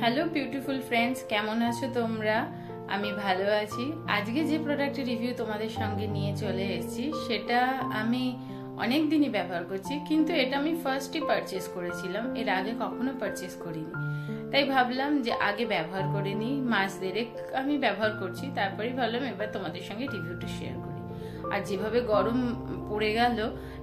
Hello beautiful friends, কেমন আছো তোমরা? আমি ভালো আছি। আজকে যে প্রোডাক্টের রিভিউ তোমাদের সঙ্গে নিয়ে চলে এসেছি সেটা আমি অনেক দিনই ব্যবহার করছি, কিন্তু এটা আমি ফার্স্টই পারচেস করেছিলাম, এর আগে কখনো পারচেস করিনি। তাই ভাবলাম যে আগে ব্যবহার করে নিই, মাস দেড়েক আমি ব্যবহার করছি, তারপরেই ভাবলাম এবার তোমাদের সঙ্গে রিভিউটা শেয়ার করি। আর যেভাবে গরম পড়ে গেল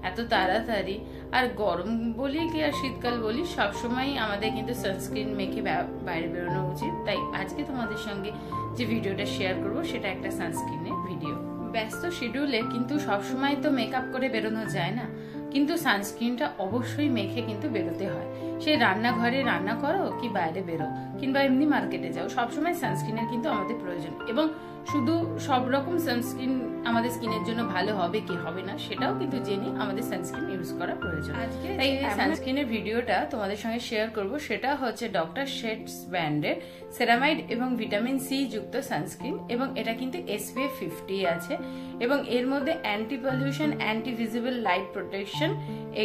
এত তাড়াতাড়ি, আর গরম বলি কি আর শীতকাল বলি, সবসময় আমাদের কিন্তু সানস্ক্রিন মেখে বাইরে বেরোনো উচিত। তাই আজকে তোমাদের সঙ্গে যে ভিডিওটা শেয়ার করব সেটা একটা সানস্ক্রিনের ভিডিও। ব্যস্ত শিডিউলে কিন্তু সবসময় তো মেকআপ করে বেরোনো যায় না, কিন্তু সানস্ক্রিনটা অবশ্যই মেখে কিন্তু বেরোতে হয়। সে রান্নাঘরে রান্না করো কি বাইরে বেরো কিংবা এমনি মার্কেটে যাও, সবসময় সানস্ক্রিনের কিন্তু আমাদের প্রয়োজন। এবং শুধু সব রকম সানস্ক্রিন আমাদের স্কিনের জন্য ভালো হবে কি হবে না সেটাও কিন্তু জেনে আমাদের সানস্ক্রিন ইউজ করা প্রয়োজন। আজকে এই সানস্ক্রিনের ভিডিওটা তোমাদের সঙ্গে শেয়ার করব, সেটা হচ্ছে ডক্টর শেডস ব্র্যান্ডের সেরামাইড এবং ভিটামিন সি যুক্ত সানস্ক্রিন, এবং এটা কিন্তু SPF 50 আছে, এবং এর মধ্যে anti pollution, anti visible light protection,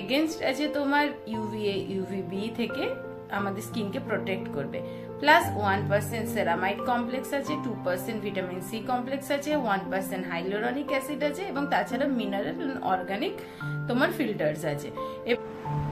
against আছে তোমার UVA UVB থেকে আমাদের স্কিনকে প্রোটেক্ট করবে। প্লাস 1% সেরামাইড কমপ্লেক্স আছে, 2% ভিটামিন সি কমপ্লেক্স আছে, 1% হাইলোরনিক অ্যাসিড আছে, এবং তাছাড়া মিনারেল অর্গানিক তোমার ফিল্টার্স আছে।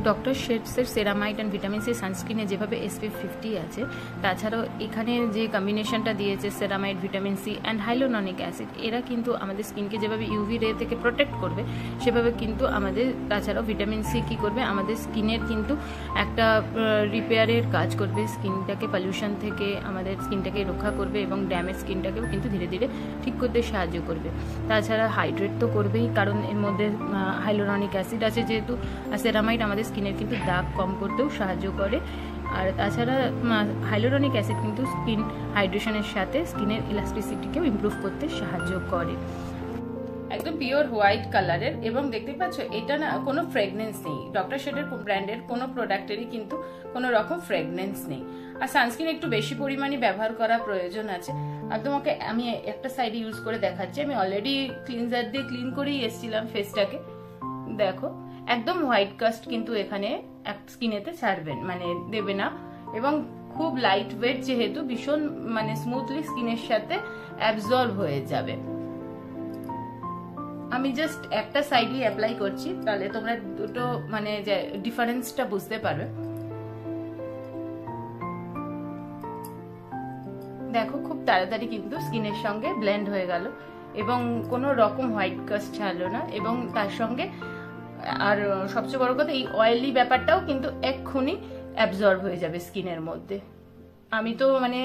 ডক্টর শেডসের সেরামাইড অ্যান্ড ভিটামিন সি সানস্ক্রিনে যেভাবে SPF 50 আছে, তাছাড়াও এখানে যে কম্বিনেশনটা দিয়েছে ceramide, vitamin C and hyaluronic acid, এরা কিন্তু আমাদের স্কিনকে যেভাবে ইউভি রে থেকে প্রোটেক্ট করবে সেভাবে কিন্তু আমাদের, তাছাড়াও ভিটামিন সি কি করবে, আমাদের স্কিনের কিন্তু একটা রিপেয়ারের কাজ করবে, স্কিনটাকে পলিউশন থেকে আমাদের স্কিনটাকে রক্ষা করবে, এবং ড্যামেজ স্কিনটাকেও কিন্তু ধীরে ধীরে ঠিক করতে সাহায্য করবে। তাছাড়া হাইড্রেট তো করবেই, কারণ এর মধ্যে হাইলোরনিক অ্যাসিড আছে যেহেতু। সেরামাইড আমাদের স্কিনের কিন্তু দাগ কম করতেও সাহায্য করে। আর তাছাড়া হাইলোরনিক অ্যাসিড কিন্তু স্কিন হাইড্রেশনের সাথে স্কিনের ইলাস্টিসিটিকেও ইমপ্রুভ করতে সাহায্য করে। একদম পিওর হোয়াইট কালারের, এবং দেখতে পাচ্ছ এটা না কোনো ফ্রেগনেন্স নেই। ডক্টর শেডের ব্র্যান্ডের কোনো প্রোডাক্টেরই কিন্তু কোনো রকম ফ্রেগনেন্স নেই। আর সানস্ক্রিন একটু বেশি পরিমাণে ব্যবহার করা প্রয়োজন আছে। আর তোমাকে আমি একটা সাইডে ইউজ করে দেখাচ্ছি। আমি অলরেডি ক্লিনজার দিয়ে ক্লিন করেই এসেছিলাম ফেসটাকে। দেখো একদম হোয়াইট কাস্ট কিন্তু এখানে স্কিনেতে ছাড়বেন মানে দেবে না, এবং খুব লাইট ওয়েট যেহেতু ভীষণ মানে স্মুথলি স্কিনের সাথে অ্যাবজর্ব হয়ে যাবে। আমি জাস্ট একটা সাইডই অ্যাপ্লাই করছি, তাহলে তোমরা দুটো মানে যে ডিফারেন্সটা বুঝতে পারবে। দেখো খুব তাড়াতাড়ি কিন্তু স্কিনের সঙ্গে ব্লেন্ড হয়ে গেল, এবং কোনো রকম হোয়াইট কাস্ট ছাড়লো না, এবং তার সঙ্গে আর সবচেয়ে বড় কথা এই অয়েলি ব্যাপারটাও কিন্তু এক্ষুনি অ্যাবজর্ব হয়ে যাবে স্কিনের মধ্যে। আমি তো মানে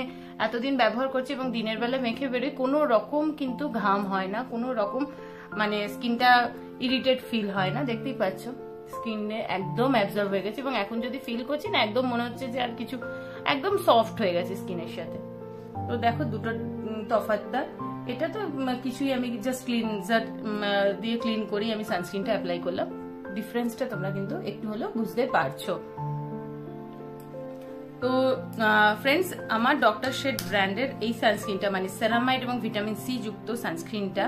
এতদিন ব্যবহার করছি এবং দিনের বেলা মেখে বেরোই, কোনো রকম কিন্তু ঘাম হয় না, কোনো রকম মানে স্কিনটা ইরিটেট ফিল হয় না। দেখতেই পাচ্ছ স্কিনে একদম অ্যাবজর্ব হয়ে গেছে, এবং এখন যদি ফিল করছি না একদম মনে হচ্ছে যে আর কিছু, একদম সফট হয়ে গেছে স্কিনের সাথে। তো দেখো দুটো তফাৎটা, এটা তো কিছুই, আমি জাস্ট ক্লিনজার দিয়ে ক্লিন করি আমি সানস্ক্রিনটা অ্যাপ্লাই করলাম। ডিফারেন্সটা তোমরা কিন্তু একটু হলেও বুঝতে পারছো। তো ফ্রেন্ডস, আমার ডক্টর শেড ব্র্যান্ডের এই সানস্ক্রিনটা মানে সেরামাইড এবং ভিটামিন সি যুক্ত সানস্ক্রিনটা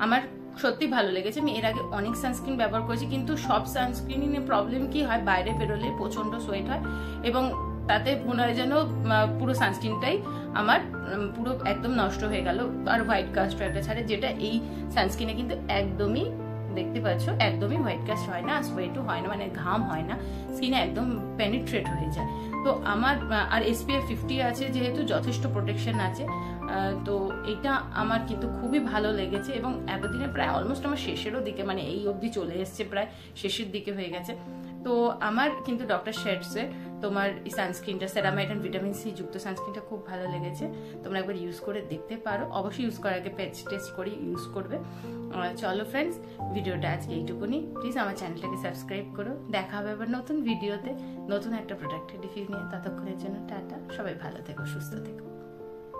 আমার সত্যি ভালো লেগেছে। আমি এর আগে অনেক সানস্ক্রিন ব্যবহার করেছি, কিন্তু সব সানস্ক্রিনের প্রবলেম কি হয়, বাইরে বেরোলে প্রচন্ড সোয়েট হয়, এবং তাতে মনে হয় যেন পুরো সানস্ক্রিনটাই আমার পুরো একদম নষ্ট হয়ে গেল, আর হোয়াইট কাস্ট একটা ছাড়ে, যেটা এই সানস্ক্রিনে কিন্তু একদমই দেখতে পাচ্ছ একদমই হোয়াইট কাস্ট হয় না, সোয়েটও হয় না, মানে ঘাম হয় না, স্কিনে একদম পেনিট্রেট হয়ে যায়। তো আমার আর SPF 50 আছে যেহেতু যথেষ্ট প্রোটেকশন আছে, তো এটা আমার কিন্তু খুবই ভালো লেগেছে, এবং এতদিনে প্রায় অলমোস্ট আমার শেষেরও দিকে, মানে এই অবধি চলে এসছে, প্রায় শেষের দিকে হয়ে গেছে। তো আমার কিন্তু ডক্টর শেডসের তোমার এই সানস্ক্রিনটা সেরামাইড এন্ড ভিটামিন সি যুক্ত সানস্ক্রিনটা খুব ভালো লেগেছে। তোমরা একবার ইউজ করে দেখতে পারো, অবশ্যই ইউজ করার আগে প্যাচ টেস্ট করে ইউজ করবে। চলো ফ্রেন্ডস, ভিডিওটা আজকে এইটুকুনি। প্লিজ আমার চ্যানেলটাকে সাবস্ক্রাইব করো। দেখা হবে আবার নতুন ভিডিওতে নতুন একটা প্রোডাক্টের রিভিউ নিয়ে। ততক্ষণের জন্য টাটা, সবাই ভালো থেকো, সুস্থ থেকো।